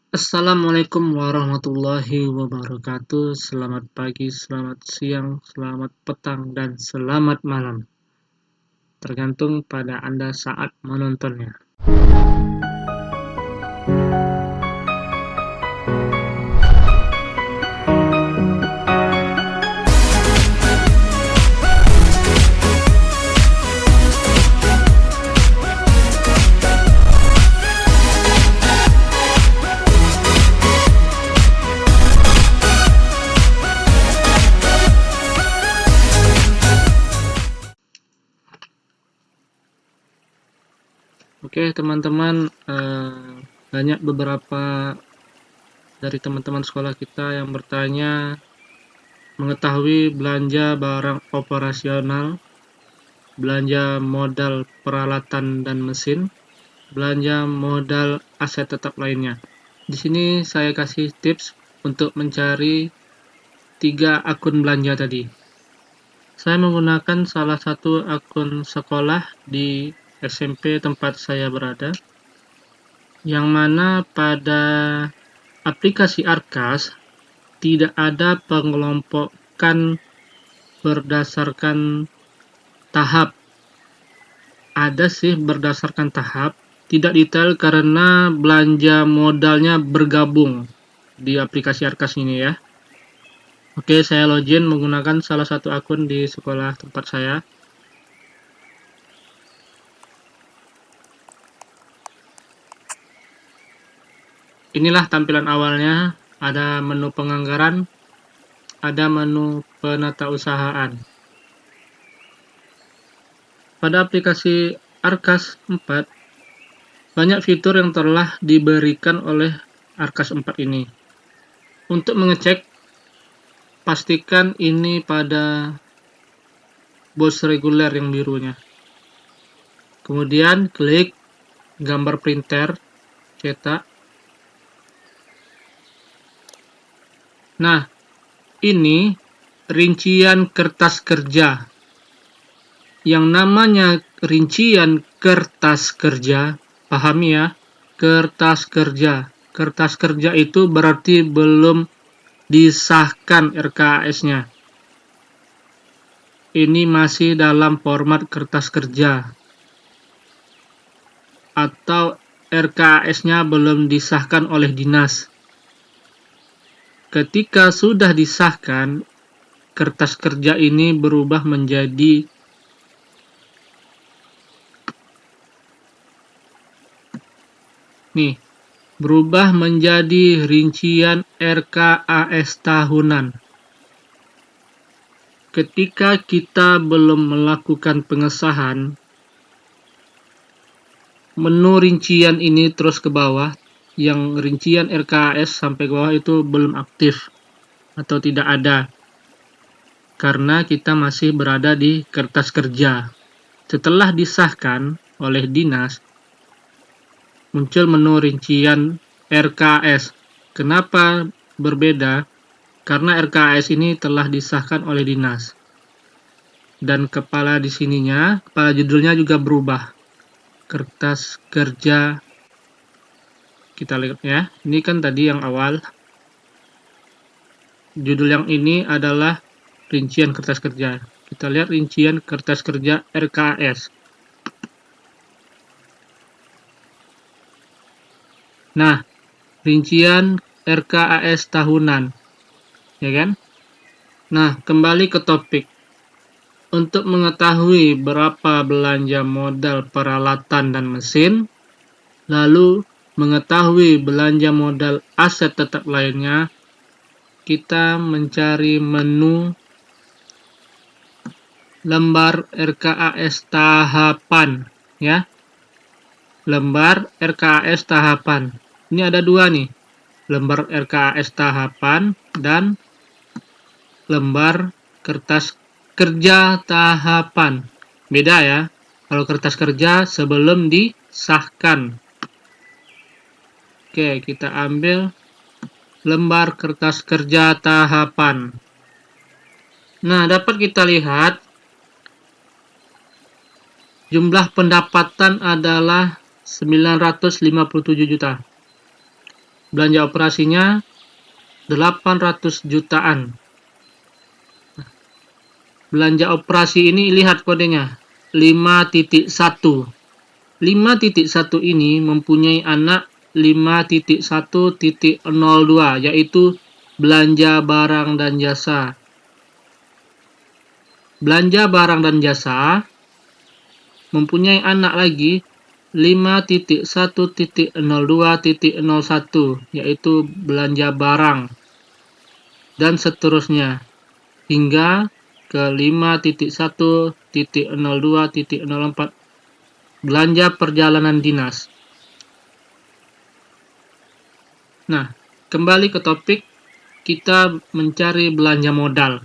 Assalamualaikum warahmatullahi wabarakatuh. Selamat pagi, selamat siang, selamat petang, dan selamat malam. Tergantung pada Anda saat menontonnya. Oke, teman-teman, banyak beberapa dari teman-teman sekolah kita yang bertanya mengetahui belanja barang operasional, belanja modal peralatan dan mesin, belanja modal aset tetap lainnya. Di sini saya kasih tips untuk mencari 3 akun belanja tadi. Saya menggunakan salah satu akun sekolah di SMP tempat saya berada, yang mana pada aplikasi Arkas tidak ada pengelompokan berdasarkan tahap. Ada sih berdasarkan tahap, tidak detail karena belanja modalnya bergabung di aplikasi Arkas ini ya. Oke, saya login menggunakan salah satu akun di sekolah tempat saya. Inilah tampilan awalnya, ada menu penganggaran, ada menu penatausahaan. Pada aplikasi Arkas 4, banyak fitur yang telah diberikan oleh Arkas 4 ini. Untuk mengecek, pastikan ini pada box reguler yang birunya. Kemudian klik gambar printer, cetak. Nah, ini rincian kertas kerja. Yang namanya rincian kertas kerja, pahami ya, kertas kerja. Kertas kerja itu berarti belum disahkan RKAS-nya. Ini masih dalam format kertas kerja. Atau RKAS-nya belum disahkan oleh dinas. Ketika sudah disahkan, kertas kerja ini berubah menjadi rincian RKAS tahunan. Ketika kita belum melakukan pengesahan, menu rincian ini terus ke bawah, yang rincian RKAS sampai ke bawah itu belum aktif atau tidak ada, karena kita masih berada di kertas kerja. Setelah disahkan oleh dinas, muncul menu rincian RKAS. Kenapa berbeda? Karena RKAS ini telah disahkan oleh dinas. Dan kepala di sininya, kepala judulnya juga berubah. Kertas kerja. Kita lihat ya. Ini kan tadi yang awal. Judul yang ini adalah rincian kertas kerja. Kita lihat rincian kertas kerja RKAS. Nah, rincian RKAS tahunan. Ya kan? Nah, kembali ke topik. Untuk mengetahui berapa belanja modal peralatan dan mesin, lalu mengetahui belanja modal aset tetap lainnya, kita mencari menu lembar RKAS tahapan, ya. Lembar RKAS tahapan. Ini ada dua nih, lembar RKAS tahapan dan lembar kertas kerja tahapan. Beda ya, kalau kertas kerja sebelum disahkan. Oke, kita ambil lembar kertas kerja tahapan. Nah, dapat kita lihat jumlah pendapatan adalah 957 juta. belanja operasinya 800 jutaan. Belanja operasi ini lihat kodenya 5.1. 5.1 ini mempunyai anak 5.1.02, yaitu belanja barang dan jasa. Belanja barang dan jasa mempunyai anak lagi 5.1.02.01, yaitu belanja barang, dan seterusnya hingga ke 5.1.02.04 belanja perjalanan dinas. Nah, kembali ke topik, kita mencari belanja modal.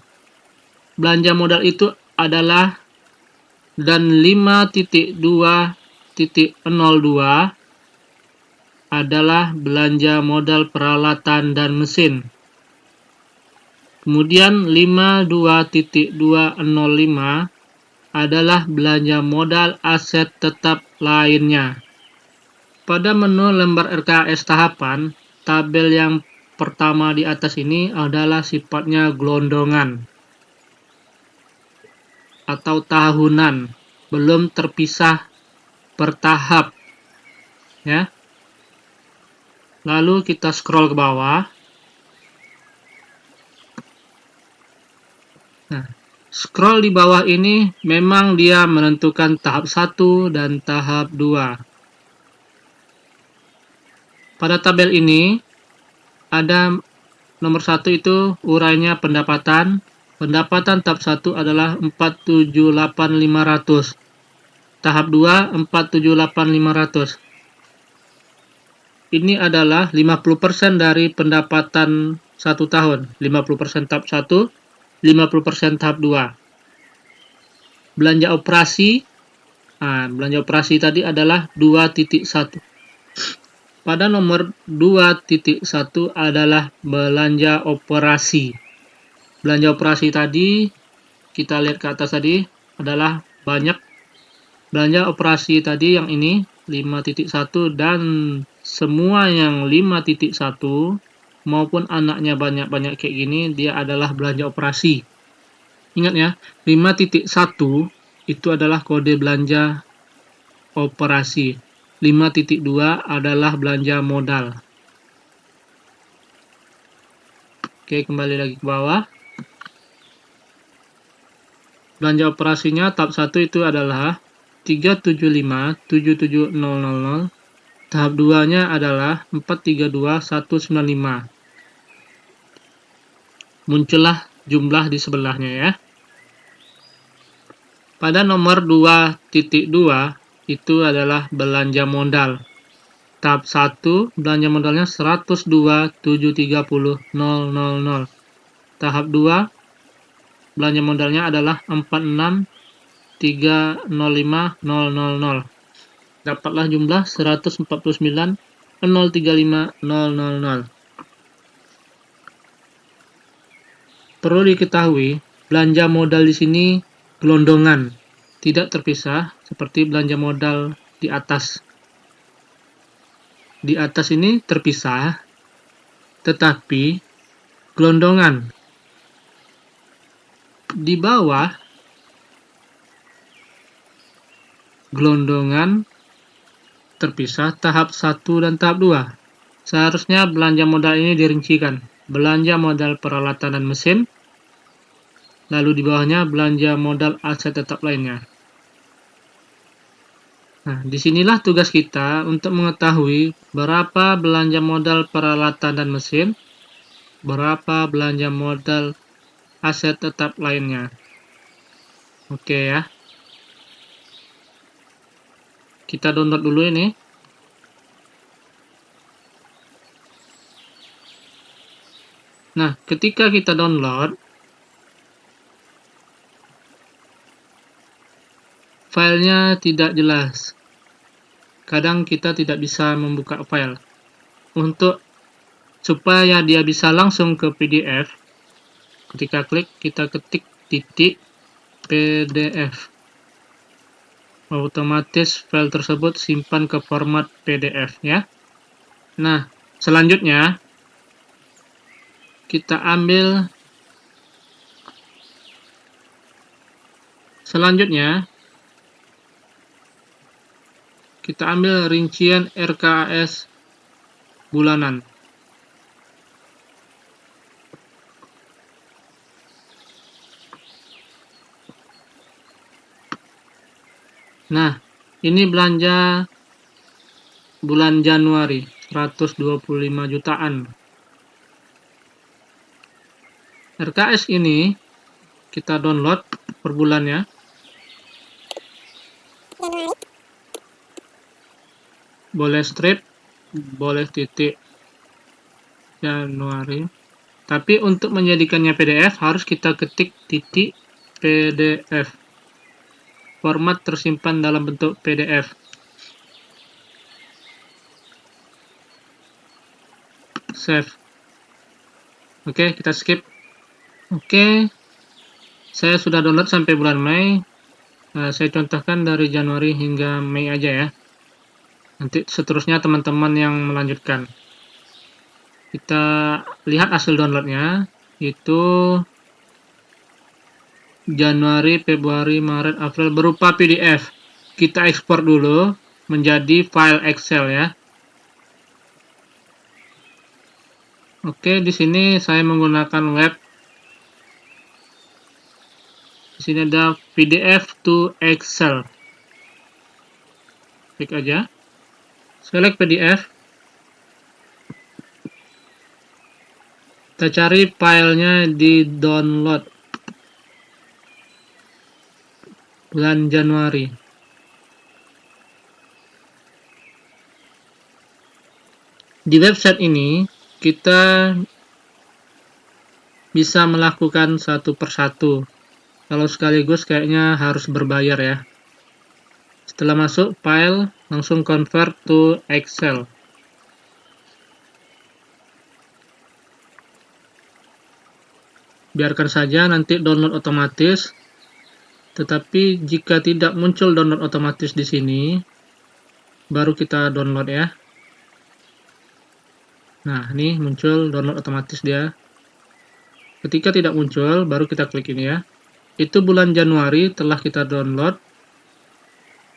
Belanja modal itu adalah, dan 5.2.02 adalah belanja modal peralatan dan mesin. Kemudian 52.205 adalah belanja modal aset tetap lainnya. Pada menu lembar RKS tahapan, tabel yang pertama di atas ini adalah sifatnya gelondongan atau tahunan, belum terpisah bertahap, ya. Lalu kita scroll ke bawah. Nah, scroll di bawah ini memang dia menentukan tahap 1 dan tahap 2. Pada tabel ini ada nomor 1 itu urainya pendapatan. Pendapatan tahap 1 adalah 478.500. Tahap 2 478.500. Ini adalah 50% dari pendapatan 1 tahun. 50% tahap 1, 50% tahap 2. Belanja operasi. Belanja operasi tadi adalah 2.1. Pada nomor 2.1 adalah belanja operasi. Belanja operasi tadi, kita lihat ke atas tadi, adalah banyak. Belanja operasi tadi yang ini 5.1, dan semua yang 5.1 maupun anaknya banyak-banyak kayak gini, dia adalah belanja operasi. Ingat ya, 5.1 itu adalah kode belanja operasi. 5.2 adalah belanja modal. Oke, kembali lagi ke bawah. Belanja operasinya tahap 1 itu adalah 375.77.000. Tahap 2-nya adalah 432.195. Muncullah jumlah di sebelahnya ya. Pada nomor 2.2 itu adalah belanja modal. Tahap 1 belanja modalnya 102.730.000. Tahap 2 belanja modalnya adalah 46.305.000. Dapatlah jumlah 149.035.000. Perlu diketahui, belanja modal di sini gelondongan, tidak terpisah seperti belanja modal di atas. Di atas ini terpisah, tetapi gelondongan. Di bawah gelondongan terpisah tahap 1 dan tahap 2. Seharusnya belanja modal ini dirincikan. Belanja modal peralatan dan mesin, lalu di bawahnya belanja modal aset tetap lainnya. Nah, disinilah tugas kita untuk mengetahui berapa belanja modal peralatan dan mesin, berapa belanja modal aset tetap lainnya. Oke ya. Kita download dulu ini. Nah, ketika kita download, filenya tidak jelas. Kadang kita tidak bisa membuka file. Supaya dia bisa langsung ke PDF, ketika klik, kita ketik titik PDF. Otomatis file tersebut simpan ke format PDF ya. Nah, Selanjutnya, kita ambil rincian RKAS bulanan. Nah, ini belanja bulan Januari, 125 jutaan. RKS ini kita download per bulannya. Boleh strip, boleh titik Januari. Tapi untuk menjadikannya PDF harus kita ketik titik PDF. Format tersimpan dalam bentuk PDF. Save. Oke, kita skip. Oke, saya sudah download sampai bulan Mei. Saya contohkan dari Januari hingga Mei aja ya. Nanti seterusnya teman-teman yang melanjutkan. Kita lihat hasil downloadnya. Itu Januari, Februari, Maret, April berupa PDF. Kita ekspor dulu menjadi file Excel ya. Oke, di sini saya menggunakan web. Di sini ada PDF to Excel. Klik aja. Select PDF. Kita cari filenya di download. Bulan Januari. Di website ini kita bisa melakukan satu persatu. Kalau sekaligus kayaknya harus berbayar ya. Setelah masuk file, langsung convert to Excel. Biarkan saja nanti download otomatis. Tetapi jika tidak muncul download otomatis di sini, baru kita download ya. Nah, ini muncul download otomatis dia. Ketika tidak muncul, baru kita klik ini ya. Itu bulan Januari telah kita download.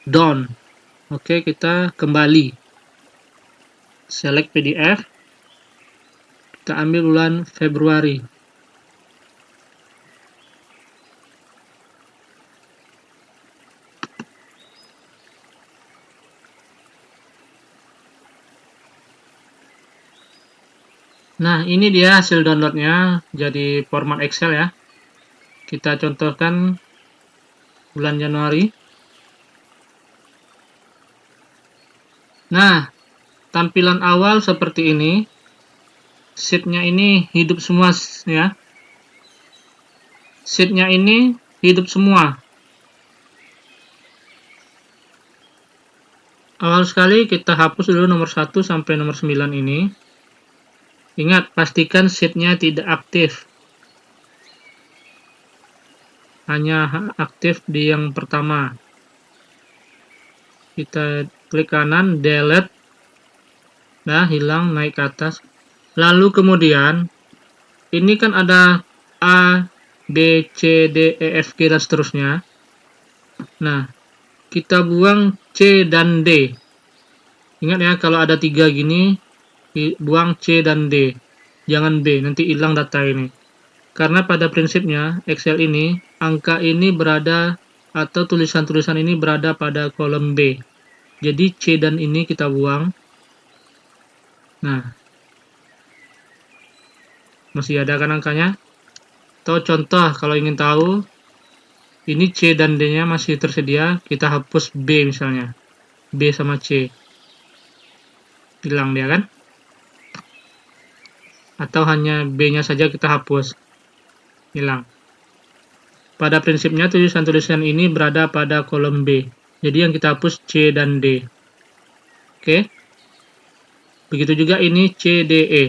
Down. Oke, kita kembali. Select PDF. Kita ambil bulan Februari. Nah, ini dia hasil downloadnya jadi format Excel ya. Kita contohkan bulan Januari. Nah, tampilan awal seperti ini. Sheet-nya ini hidup semua ya. Sheet-nya ini hidup semua. Awal sekali kita hapus dulu nomor 1 sampai nomor 9 ini. Ingat, pastikan sheet-nya tidak aktif. Hanya aktif di yang pertama. Kita klik kanan, delete. Nah, hilang, naik ke atas. Lalu kemudian, ini kan ada A, B, C, D, E, F, G, dan seterusnya. Nah, kita buang C dan D. Ingat ya, kalau ada 3 gini, buang C dan D, jangan B, nanti hilang data ini. Karena pada prinsipnya Excel ini, angka ini berada atau tulisan-tulisan ini berada pada kolom B. Jadi C dan ini kita buang. Nah, masih ada kan angkanya? Atau contoh kalau ingin tahu, ini C dan D-nya masih tersedia, kita hapus B misalnya. B sama C. Hilang dia kan? Atau hanya B-nya saja kita hapus, hilang. Pada prinsipnya tulisan-tulisan ini berada pada kolom B, jadi yang kita hapus C dan D. Oke, begitu juga ini C, D, E,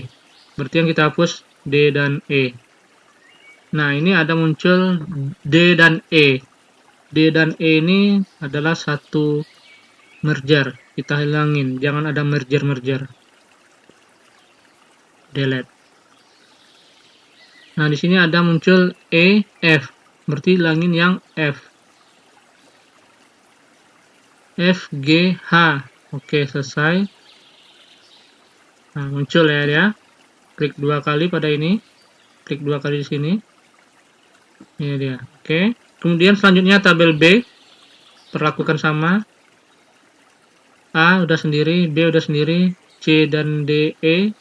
berarti yang kita hapus D dan E. Nah, ini ada muncul D dan E. D dan E ini adalah satu merger, kita hilangin, jangan ada merger-merger. delete. Nah, di sini ada muncul EF, berarti hilangin yang F. F, G, H. Oke, selesai. Nah, muncul ya dia. Klik 2 kali pada ini. Klik 2 kali di sini. Ini dia. Oke. Kemudian selanjutnya tabel B. Perlakukan sama. A udah sendiri, B udah sendiri, C dan DE.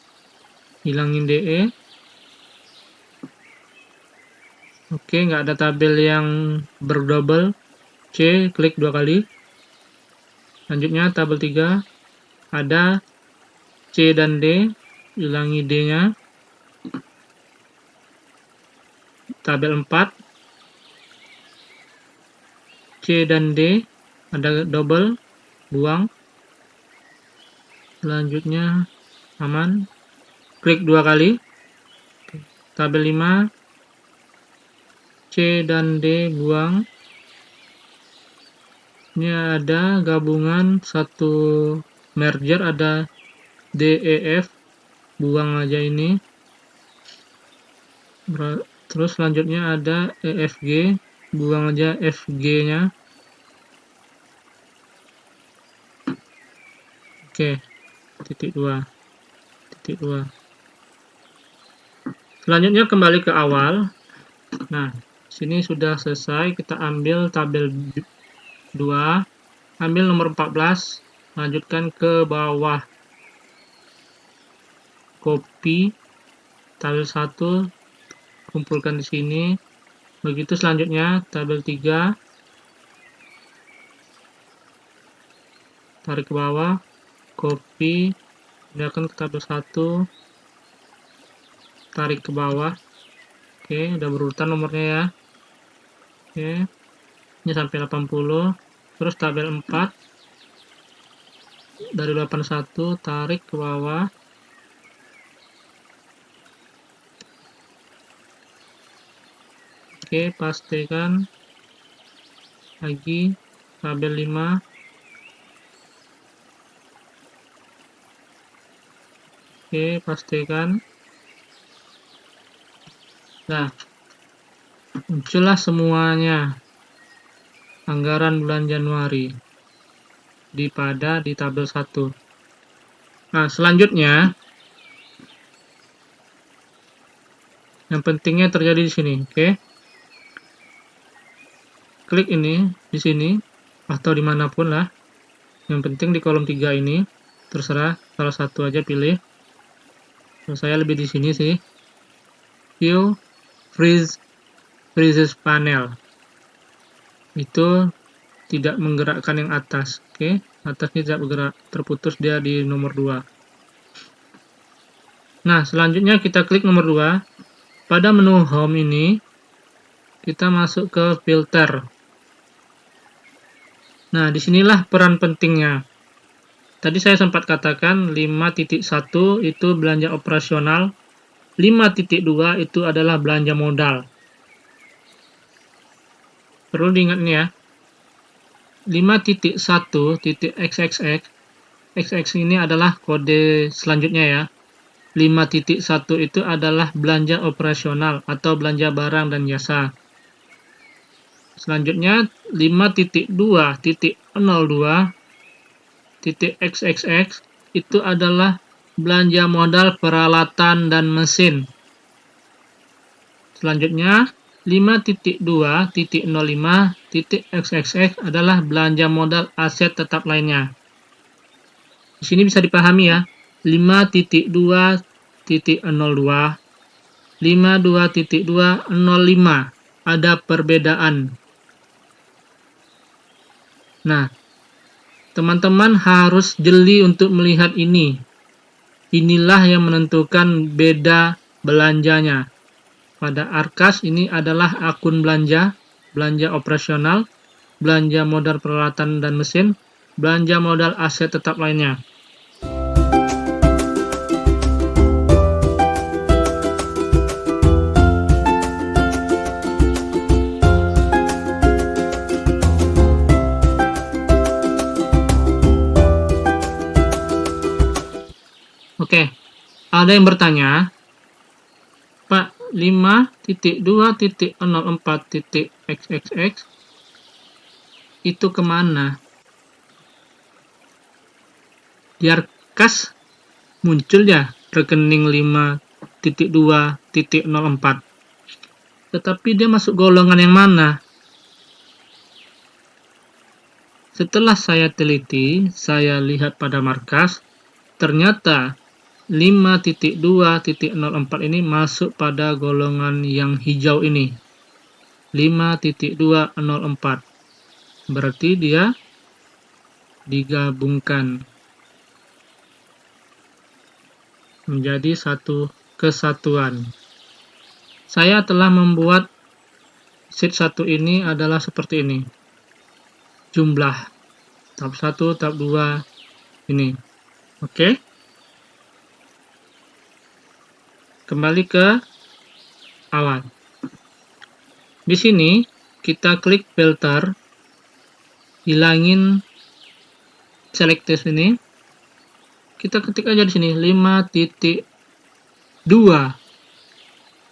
Hilangin DE. Oke, nggak ada tabel yang berdouble. C, klik 2 kali. Selanjutnya tabel 3 ada C dan D, hilangi D-nya. Tabel 4 C dan D ada double, buang. Selanjutnya aman, klik 2 kali. Tabel 5 C dan D buang. Ini ada gabungan satu merger, ada DEF, buang aja ini. Terus selanjutnya ada EFG, buang aja FG-nya. Oke, titik 2. Selanjutnya kembali ke awal. Nah, sini sudah selesai. Kita ambil tabel 2, ambil nomor 14, lanjutkan ke bawah, copy tabel 1, kumpulkan di sini. Begitu selanjutnya tabel 3, tarik ke bawah, copy, pindahkan ke tabel 1, tarik ke bawah. Oke, udah berurutan nomornya ya. Oke, ini sampai 80. Terus tabel 4 dari 81 tarik ke bawah. Oke, pastikan lagi tabel 5. Oke, pastikan. Nah, muncullah semuanya anggaran bulan Januari di tabel 1. Nah, selanjutnya yang pentingnya terjadi di sini. Oke, klik ini di sini atau dimanapun lah. Yang penting di kolom 3 ini, terserah salah satu aja pilih. Kalau saya lebih di sini sih. View freezes panel. Itu tidak menggerakkan yang atas. Oke, atasnya tidak bergerak, terputus dia di nomor 2. Nah, selanjutnya kita klik nomor 2. Pada menu home ini kita masuk ke filter. Nah, disinilah peran pentingnya. Tadi saya sempat katakan 5.1 itu belanja operasional, 5.2 itu adalah belanja modal. Perlu diingat nih ya. 5.1.xxx, xx ini adalah kode selanjutnya ya. 5.1 itu adalah belanja operasional atau belanja barang dan jasa. Selanjutnya 5.2.02.xxx itu adalah belanja modal peralatan dan mesin. Selanjutnya 5.2.05.xxx adalah belanja modal aset tetap lainnya. Di sini bisa dipahami ya. 5.2.02, 52.205 ada perbedaan. Nah, teman-teman harus jeli untuk melihat ini. Inilah yang menentukan beda belanjanya. Pada Arkas ini adalah akun belanja, belanja operasional, belanja modal peralatan dan mesin, belanja modal aset tetap lainnya. Oke, Ada yang bertanya, Pak, 5.2.04.xxx itu kemana? Biar kas muncul ya rekening 5.2.04. Tetapi dia masuk golongan yang mana? Setelah saya teliti, saya lihat pada markas, ternyata 5.2.04 ini masuk pada golongan yang hijau ini. 5.204. Berarti dia digabungkan menjadi satu kesatuan. Saya telah membuat sheet 1 ini adalah seperti ini. Jumlah tahap 1, tahap 2 ini. Oke. Kembali ke awal. Di sini kita klik filter, hilangin select text ini. Kita ketik aja di sini 5.2.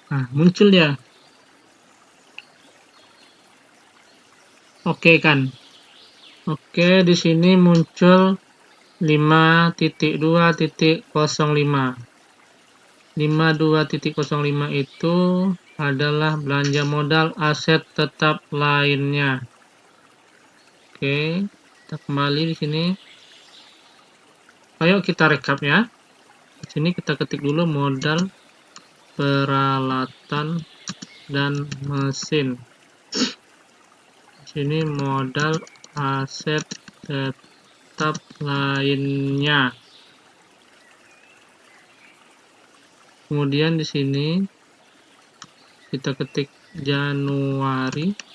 Nah, muncul ya. Oke kan? Oke, di sini muncul 5.2.05. 52.05 itu adalah belanja modal aset tetap lainnya. Oke, kita kembali di sini. Ayo kita rekap ya. Di sini kita ketik dulu modal peralatan dan mesin. Di sini modal aset tetap lainnya. Kemudian di sini kita ketik Januari.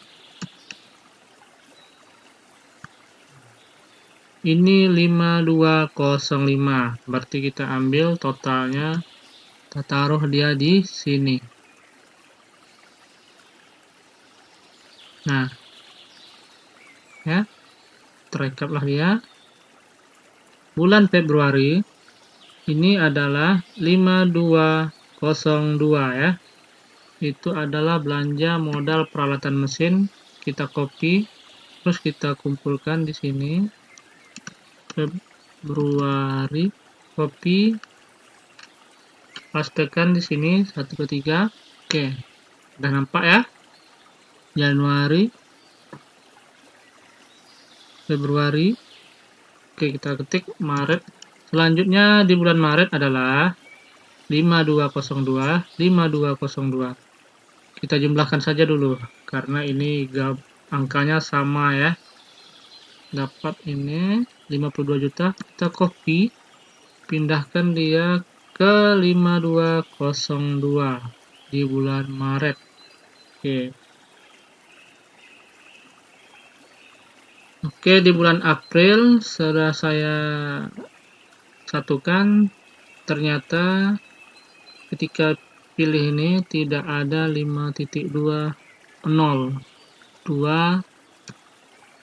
Ini 5205. Berarti kita ambil totalnya, kita taruh dia di sini. Nah, ya, terekaplah dia. Bulan Februari ini adalah 5202 ya. Itu adalah belanja modal peralatan mesin. Kita copy, terus kita kumpulkan di sini. Februari, copy, pastekan di sini 1, 2, 3. Oke, udah nampak ya. Januari, Februari. Oke, kita ketik Maret. Selanjutnya di bulan Maret adalah 5202, 5202. Kita jumlahkan saja dulu karena ini angkanya sama ya. Dapat ini 52 juta, kita copy, pindahkan dia ke 5202 di bulan Maret. Oke, di bulan April sudah saya satukan, ternyata ketika pilih ini tidak ada 5.2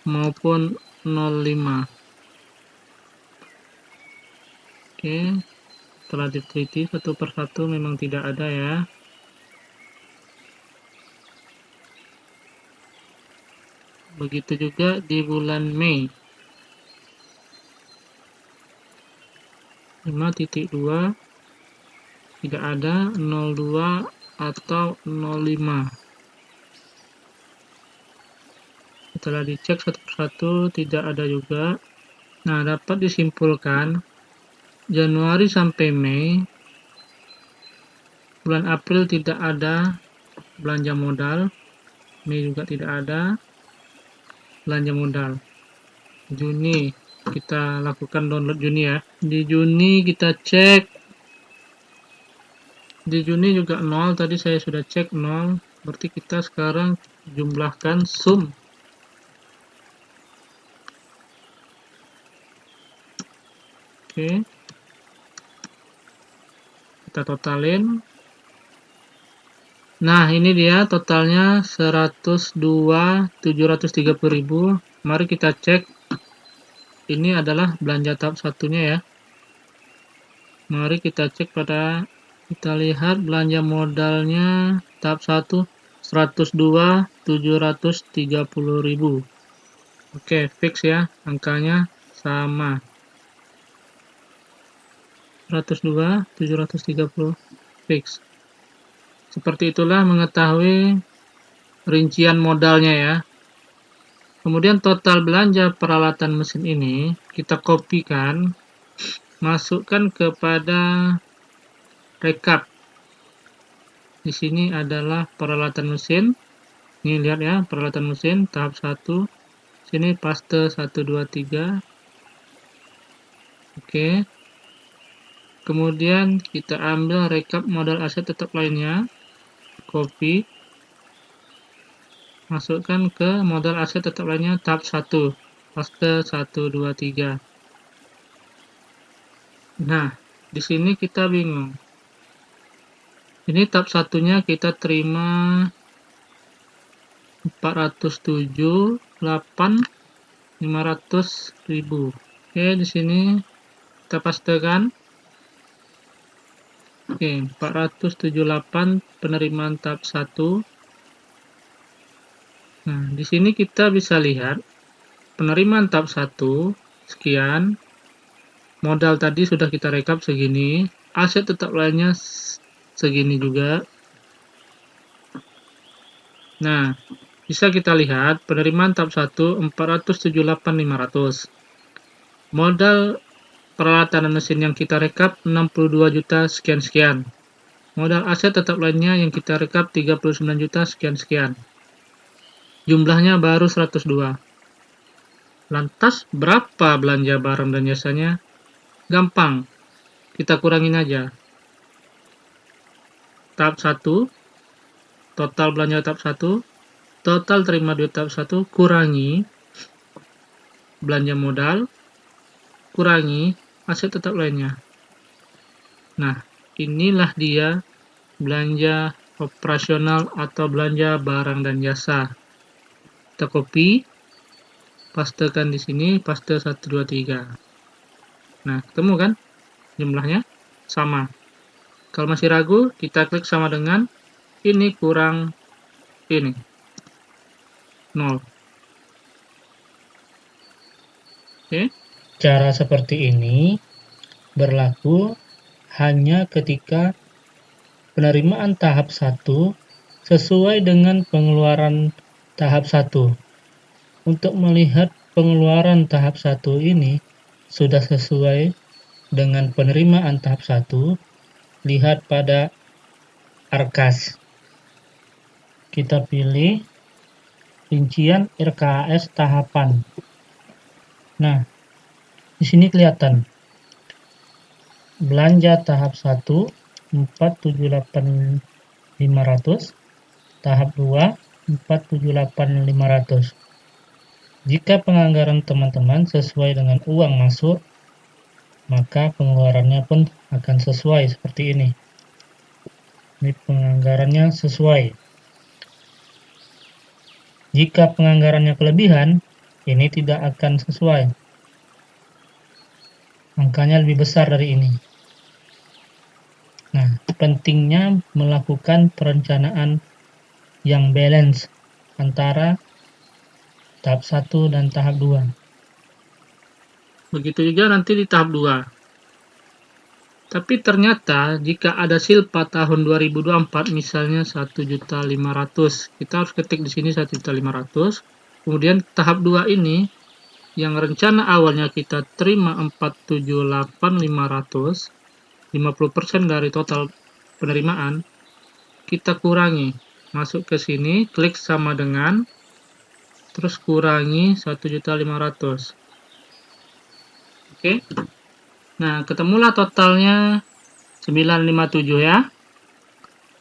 maupun 05. Oke, setelah diteliti satu persatu memang tidak ada ya. Begitu juga di bulan Mei. 5.2 tidak ada, 02 atau 05. Setelah dicek satu persatu tidak ada juga. Nah, dapat disimpulkan Januari sampai Mei, bulan April tidak ada belanja modal, Mei juga tidak ada belanja modal. Juni kita lakukan download Juni ya. Di Juni kita cek, di Juni juga 0, tadi saya sudah cek 0, berarti kita sekarang jumlahkan sum. Oke, kita totalin. Nah, ini dia totalnya 102.730.000. Mari kita cek. Ini adalah belanja tahap satunya ya. Mari kita cek kita lihat belanja modalnya tahap 1 102.730.000. Oke, fix ya, angkanya sama. 102.730 fix. Seperti itulah mengetahui rincian modalnya ya. Kemudian total belanja peralatan mesin ini kita kopikan, masukkan kepada rekap. Di sini adalah peralatan mesin. Ini lihat ya, peralatan mesin tahap 1. Sini paste 1 2 3. Oke. Kemudian kita ambil rekap modal aset tetap lainnya. Copy. Masukkan ke modal aset tetap lainnya tahap 1. Paste 1 2 3. Nah, di sini kita bingung. Ini tahap satunya kita terima 407.800.500.000. Oke, di sini kita pastekan. Oke, 478 penerimaan tahap 1. Nah, di sini kita bisa lihat penerimaan tahap 1 sekian. Modal tadi sudah kita rekap segini. Aset tetap lainnya segini juga. Nah, bisa kita lihat penerimaan tahap 1 478.500. Modal peralatan dan mesin yang kita rekap 62 juta sekian-sekian. Modal aset tetap lainnya yang kita rekap 39 juta sekian-sekian. Jumlahnya baru 102. Lantas berapa belanja barang dan jasanya? Gampang. Kita kurangin aja. Tahap 1, total belanja tahap 1, total terima duit tahap 1, kurangi belanja modal, kurangi aset tetap lainnya. Nah, inilah dia belanja operasional atau belanja barang dan jasa. Kita copy, pastekan di sini, paste 1 2 3. Nah, ketemu kan jumlahnya sama. Kalau masih ragu, kita klik sama dengan ini kurang ini 0. Oke. Cara seperti ini berlaku hanya ketika penerimaan tahap 1 sesuai dengan pengeluaran tahap 1. Untuk melihat pengeluaran tahap 1 ini sudah sesuai dengan penerimaan tahap 1, lihat pada Arkas. Kita pilih rincian RKAS tahapan. Nah, di sini kelihatan belanja tahap 1 478.500, tahap 2 478.500. Jika penganggaran teman-teman sesuai dengan uang masuk, maka pengeluarannya pun akan sesuai seperti ini. Ini penganggarannya sesuai. Jika penganggarannya kelebihan, ini tidak akan sesuai. Angkanya lebih besar dari ini. Nah, pentingnya melakukan perencanaan yang balance antara tahap 1 dan tahap 2. Begitu juga nanti di tahap 2. Tapi ternyata jika ada silpa tahun 2024 misalnya 1.500.000, kita harus ketik di sini 1.500.000. Kemudian tahap 2 ini yang rencana awalnya kita terima 478.500, 50% dari total penerimaan, kita kurangi. Masuk ke sini, klik sama dengan, terus kurangi 1.500.000. Oke. Nah, ketemulah totalnya 957 ya.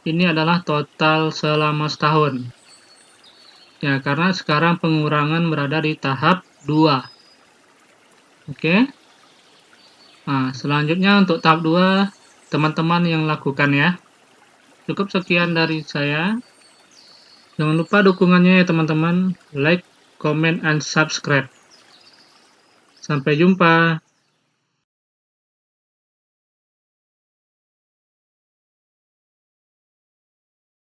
Ini adalah total selama setahun. Ya, karena sekarang pengurangan berada di tahap 2. Oke. Nah, selanjutnya untuk tahap 2, teman-teman yang lakukan ya. Cukup sekian dari saya. Jangan lupa dukungannya ya teman-teman. Like, comment, and subscribe. Sampai jumpa.